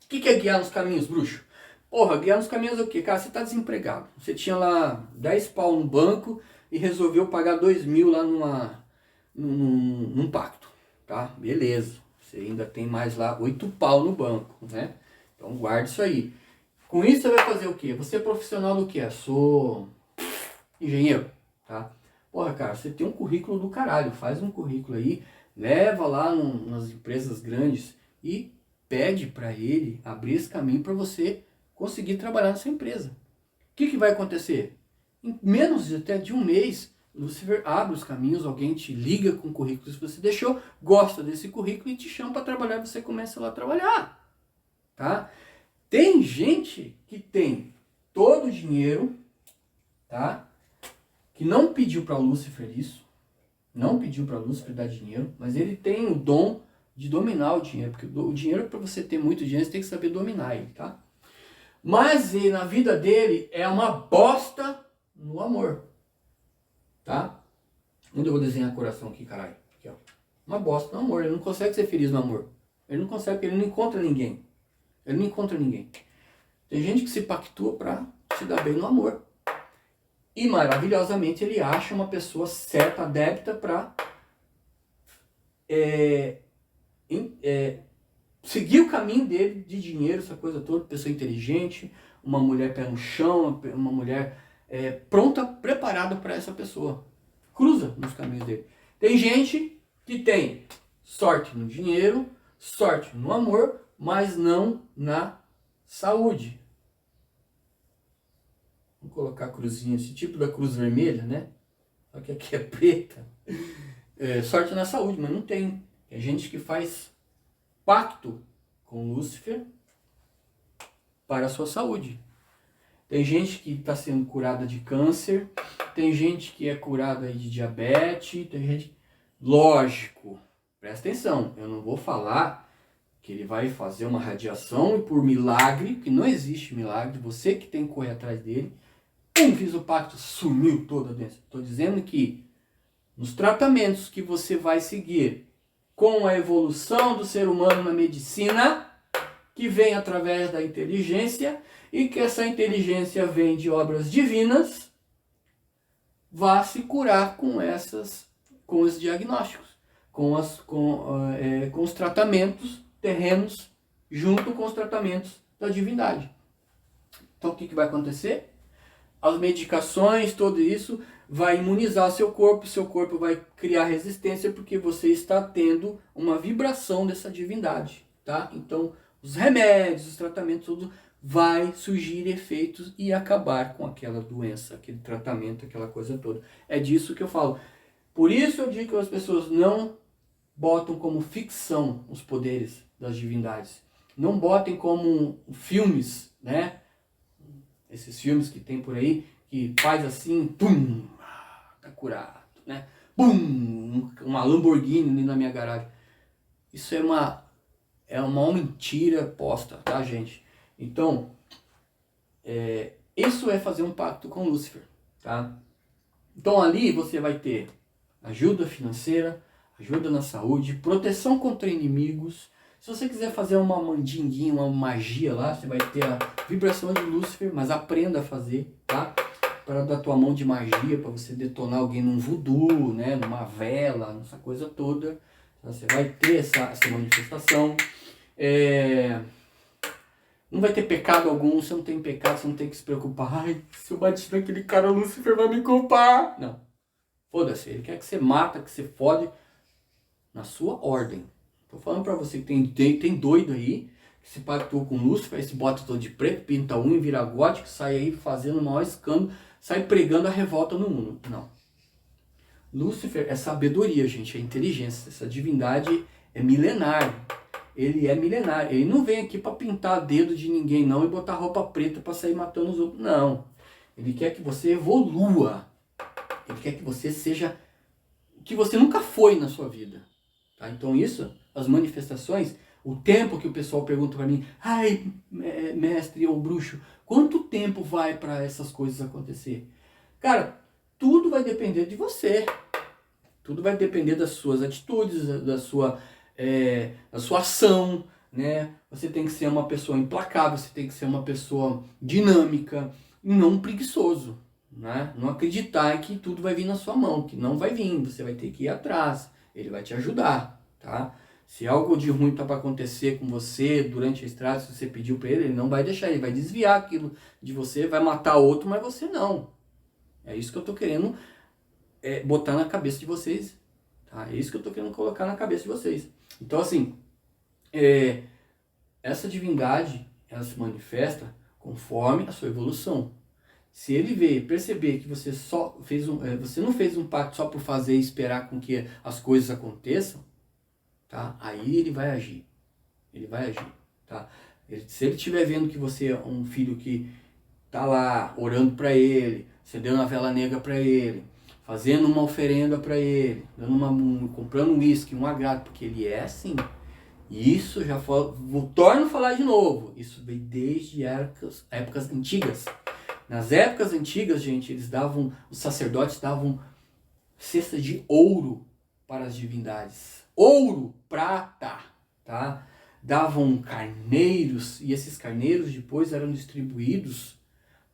O que é guiar nos caminhos, bruxo? Porra, guiar nos caminhos é o quê? Cara, você tá desempregado. Você tinha lá 10 pau no banco e resolveu pagar 2.000 lá num pacto, tá? Beleza. Você ainda tem mais lá 8 pau no banco, né? Então guarde isso aí. Com isso você vai fazer o quê? Você é profissional do quê? Sou engenheiro, tá? Porra, cara, você tem um currículo do caralho. Faz um currículo aí, leva lá nas empresas grandes e pede para ele abrir esse caminho para você conseguir trabalhar nessa empresa. O que vai acontecer? Em menos até de um mês, Lúcifer abre os caminhos, alguém te liga com o currículo que você deixou, gosta desse currículo e te chama para trabalhar e você começa lá a trabalhar, tá? Tem gente que tem todo o dinheiro, tá? Que não pediu para Lúcifer isso, não pediu para Lúcifer dar dinheiro, mas ele tem o dom de dominar o dinheiro, porque o dinheiro, para você ter muito dinheiro, você tem que saber dominar ele, tá? Mas na vida dele é uma bosta no amor, tá? Onde eu vou desenhar coração aqui, caralho? Aqui, ó. Uma bosta no amor, ele não consegue ser feliz no amor. Ele não consegue, porque ele não encontra ninguém. Ele não encontra ninguém. Tem gente que se pactua pra se dar bem no amor. E maravilhosamente ele acha uma pessoa certa, adepta pra seguir o caminho dele de dinheiro, essa coisa toda, pessoa inteligente, uma mulher pé no chão, uma mulher pronta, preparada para essa pessoa. Cruza nos caminhos dele. Tem gente que tem sorte no dinheiro, sorte no amor, mas não na saúde. Vou colocar a cruzinha, esse tipo da cruz vermelha, né? Só que aqui é preta. Sorte na saúde, mas não tem. Tem gente que faz pacto com Lúcifer para a sua saúde. Tem gente que está sendo curada de câncer, tem gente que é curada de diabetes, tem gente... Lógico, presta atenção, eu não vou falar que ele vai fazer uma radiação e por milagre, que não existe milagre, você que tem que correr atrás dele, fiz o pacto, sumiu toda a doença. Estou dizendo que nos tratamentos que você vai seguir com a evolução do ser humano na medicina, que vem através da inteligência, e que essa inteligência vem de obras divinas, vá se curar com os diagnósticos, com os tratamentos terrenos, junto com os tratamentos da divindade. Então o que vai acontecer? As medicações, tudo isso vai imunizar seu corpo vai criar resistência porque você está tendo uma vibração dessa divindade, tá? Então, os remédios, os tratamentos, tudo vai surgir efeitos e acabar com aquela doença, aquele tratamento, aquela coisa toda. É disso que eu falo. Por isso eu digo que as pessoas não botam como ficção os poderes das divindades. Não botem como filmes, né? Esses filmes que tem por aí, que faz assim, pum, tá curado, né? Pum, uma Lamborghini ali na minha garagem. Isso é uma mentira posta, tá, gente? Então, isso é fazer um pacto com Lúcifer, tá? Então ali você vai ter ajuda financeira, ajuda na saúde, proteção contra inimigos. Se você quiser fazer uma mandinguinha, uma magia lá, você vai ter a vibração de Lúcifer, mas aprenda a fazer, tá? Para dar tua mão de magia, para você detonar alguém num voodoo, né? Numa vela, nessa coisa toda. Você vai ter essa manifestação. Não vai ter pecado algum, você não tem pecado, você não tem que se preocupar. Ai, se eu bati naquele cara, Lúcifer vai me culpar. Não. Foda-se, ele quer que você mata, que você fode na sua ordem. Tô falando pra você que tem doido aí, que se pactuou com Lúcifer, aí se bota todo de preto, pinta unha, vira gótico, sai aí fazendo o maior escândalo, sai pregando a revolta no mundo. Não. Lúcifer é sabedoria, gente, é inteligência. Essa divindade é milenar. Ele é milenar. Ele não vem aqui pra pintar dedo de ninguém não e botar roupa preta pra sair matando os outros. Não. Ele quer que você evolua. Ele quer que você seja o que você nunca foi na sua vida. Tá? Então isso, as manifestações O tempo que o pessoal pergunta para mim, ai, mestre ou bruxo, quanto tempo vai para essas coisas acontecer? Cara, tudo vai depender de você. Tudo vai depender das suas atitudes, da sua ação, né? Você tem que ser uma pessoa implacável, você tem que ser uma pessoa dinâmica e não preguiçoso, né? Não acreditar que tudo vai vir na sua mão, que não vai vir, você vai ter que ir atrás, ele vai te ajudar, tá? Se algo de ruim tá para acontecer com você durante a estrada, se você pediu para ele, ele não vai deixar, ele vai desviar aquilo de você, vai matar outro, mas você não. É isso que eu tô querendo botar na cabeça de vocês, tá? É isso que eu tô querendo colocar na cabeça de vocês. Então, assim, essa divindade, ela se manifesta conforme a sua evolução. Se ele perceber que você só fez você não fez um pacto só por fazer e esperar com que as coisas aconteçam, tá? Aí ele vai agir. Ele vai agir, tá? Se ele estiver vendo que você é um filho que tá lá orando para ele, acendendo uma vela negra para ele, fazendo uma oferenda para ele, comprando um uísque, um agrado, porque ele é assim. E isso torno a falar de novo, isso veio desde épocas antigas. Nas épocas antigas, gente, os sacerdotes davam cestas de ouro para as divindades. Ouro, prata, tá? Davam carneiros, e esses carneiros depois eram distribuídos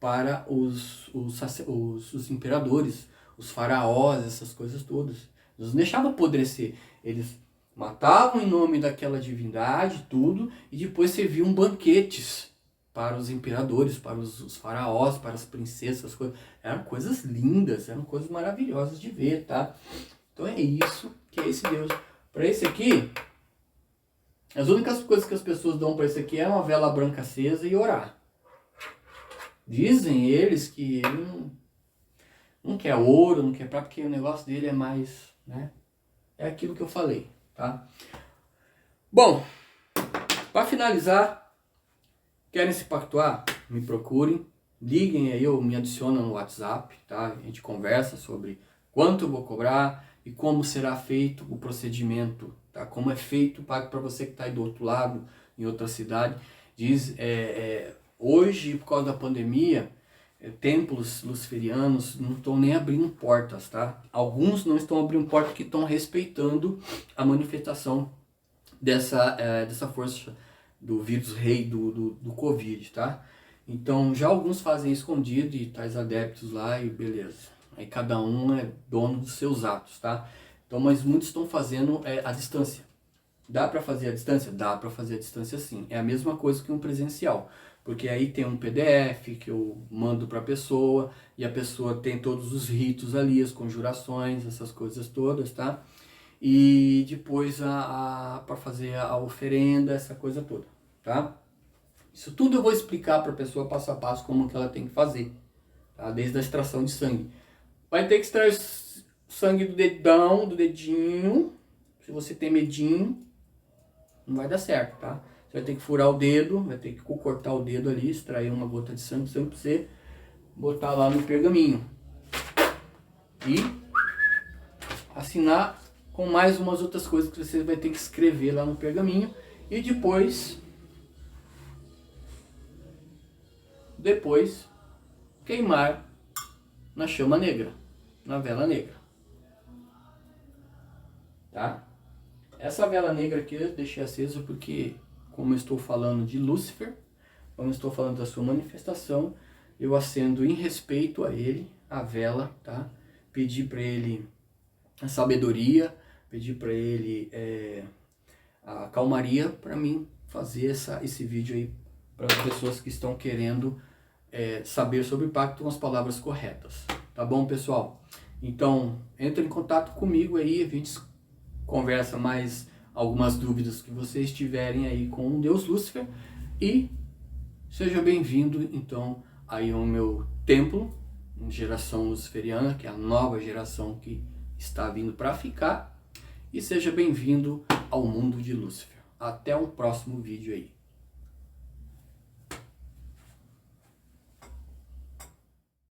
para os imperadores, os faraós, essas coisas todas. Eles não deixavam apodrecer. Eles matavam em nome daquela divindade, tudo, e depois serviam banquetes para os imperadores, para os faraós, para as princesas, coisas. Eram coisas lindas, eram coisas maravilhosas de ver, tá? Então é isso que é esse Deus. Para esse aqui, as únicas coisas que as pessoas dão para esse aqui é uma vela branca acesa e orar. Dizem eles que ele não quer ouro, não quer prata, porque o negócio dele é mais, né? É aquilo que eu falei, tá? Bom, para finalizar, querem se pactuar? Me procurem, liguem aí ou me adicionam no WhatsApp, tá? A gente conversa sobre quanto eu vou cobrar e como será feito o procedimento, tá? Como é feito o pacto para você que está aí do outro lado, em outra cidade. Hoje, por causa da pandemia, templos luciferianos não estão nem abrindo portas, tá? Alguns não estão abrindo portas porque estão respeitando a manifestação dessa força do vírus rei do Covid, tá? Então, já alguns fazem escondido e tais adeptos lá e beleza. Aí cada um é dono dos seus atos, tá? Então, mas muitos estão fazendo à distância. Dá para fazer à distância? Dá para fazer à distância sim. É a mesma coisa que um presencial. Porque aí tem um PDF que eu mando para a pessoa e a pessoa tem todos os ritos ali, as conjurações, essas coisas todas, tá? E depois para fazer a oferenda, essa coisa toda, tá? Isso tudo eu vou explicar para a pessoa passo a passo como que ela tem que fazer, tá? Desde a extração de sangue. Vai ter que extrair sangue do dedinho. Se você tem medinho, não vai dar certo, tá? Você vai ter que furar o dedo, vai ter que cortar o dedo ali, extrair uma gota de sangue para você botar lá no pergaminho. E assinar com mais umas outras coisas que você vai ter que escrever lá no pergaminho. E depois queimar na chama negra, na vela negra. Tá? Essa vela negra aqui eu deixei acesa porque, como eu estou falando de Lúcifer, como eu estou falando da sua manifestação, eu acendo em respeito a ele, a vela, tá? Pedi para ele a sabedoria, pedi para ele a calmaria para mim fazer esse vídeo aí para as pessoas que estão querendo saber sobre o pacto com as palavras corretas. Tá bom, pessoal? Então, entre em contato comigo aí, a gente conversa mais algumas dúvidas que vocês tiverem aí com o Deus Lúcifer e seja bem-vindo então aí ao meu templo, geração luciferiana, que é a nova geração que está vindo para ficar, e seja bem-vindo ao mundo de Lúcifer. Até um próximo vídeo aí.